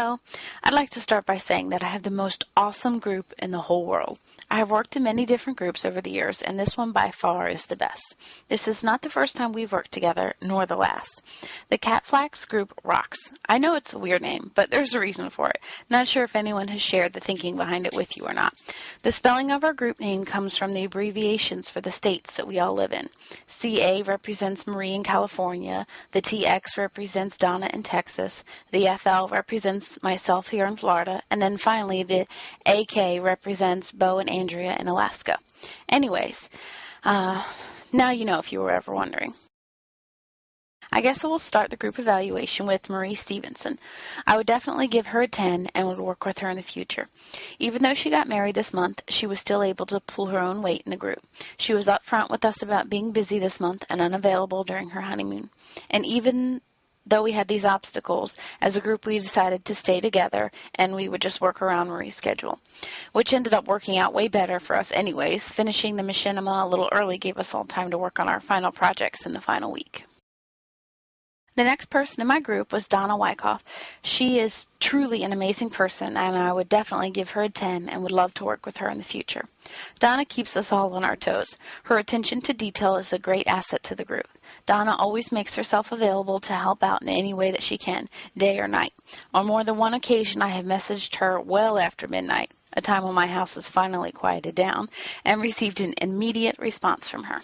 Hello. I'd like to start by saying that I have the most awesome group in the whole world. I have worked in many different groups over the years, and this one by far is the best. This is not the first time we've worked together, nor the last. The Catflax group rocks. I know it's a weird name, but there's a reason for it. Not sure if anyone has shared the thinking behind it with you or not. The spelling of our group name comes from the abbreviations for the states that we all live in. CA represents Marie in California, the TX represents Donna in Texas, the FL represents myself here in Florida, and then finally the AK represents Bo and Andrea in Alaska. Anyways, now you know if you were ever wondering. I guess we'll start the group evaluation with Marie Stevenson. I would definitely give her a 10 and would work with her in the future. Even though she got married this month, she was still able to pull her own weight in the group. She was upfront with us about being busy this month and unavailable during her honeymoon. And even though we had these obstacles, as a group we decided to stay together and we would just work around Marie's schedule, which ended up working out way better for us anyways. Finishing the machinima a little early gave us all time to work on our final projects in the final week. The next person in my group was Donna Wyckoff. She is truly an amazing person, and I would definitely give her a 10 and would love to work with her in the future. Donna keeps us all on our toes. Her attention to detail is a great asset to the group. Donna always makes herself available to help out in any way that she can, day or night. On more than one occasion, I have messaged her well after midnight, a time when my house has finally quieted down, and received an immediate response from her.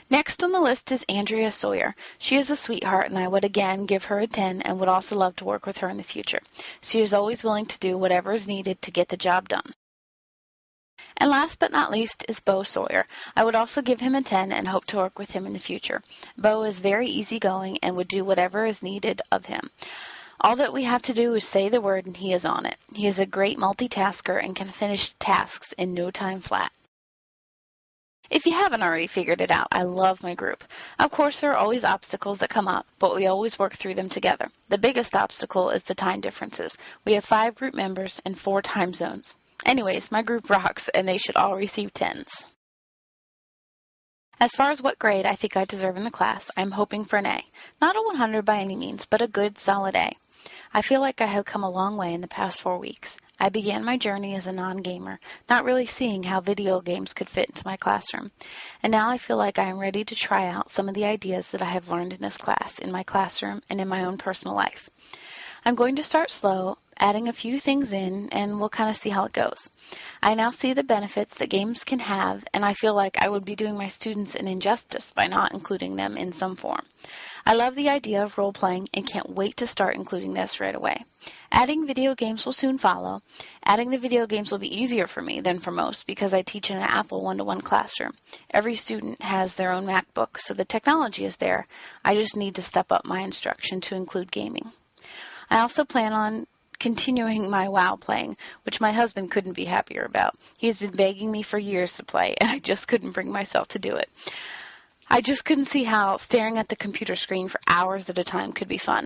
Next on the list is Andrea Sawyer. She is a sweetheart, and I would again give her a 10 and would also love to work with her in the future. She is always willing to do whatever is needed to get the job done. And last but not least is Bo Sawyer. I would also give him a 10 and hope to work with him in the future. Bo is very easygoing and would do whatever is needed of him. All that we have to do is say the word and he is on it. He is a great multitasker and can finish tasks in no time flat. If you haven't already figured it out, I love my group. Of course, there are always obstacles that come up, but we always work through them together. The biggest obstacle is the time differences. We have 5 group members and 4 time zones. Anyways, my group rocks, and they should all receive 10s. As far as what grade I think I deserve in the class, I'm hoping for an A. Not a 100 by any means, but a good, solid A. I feel like I have come a long way in the past 4 weeks. I began my journey as a non-gamer, not really seeing how video games could fit into my classroom. And now I feel like I am ready to try out some of the ideas that I have learned in this class, in my classroom, and in my own personal life. I'm going to start slow, adding a few things in, and we'll kind of see how it goes. I now see the benefits that games can have, and I feel like I would be doing my students an injustice by not including them in some form. I love the idea of role-playing and can't wait to start including this right away. Adding video games will soon follow. Adding the video games will be easier for me than for most because I teach in an Apple one-to-one classroom. Every student has their own MacBook, so the technology is there. I just need to step up my instruction to include gaming. I also plan on continuing my WoW playing, which my husband couldn't be happier about. He has been begging me for years to play, and I just couldn't bring myself to do it. I just couldn't see how staring at the computer screen for hours at a time could be fun.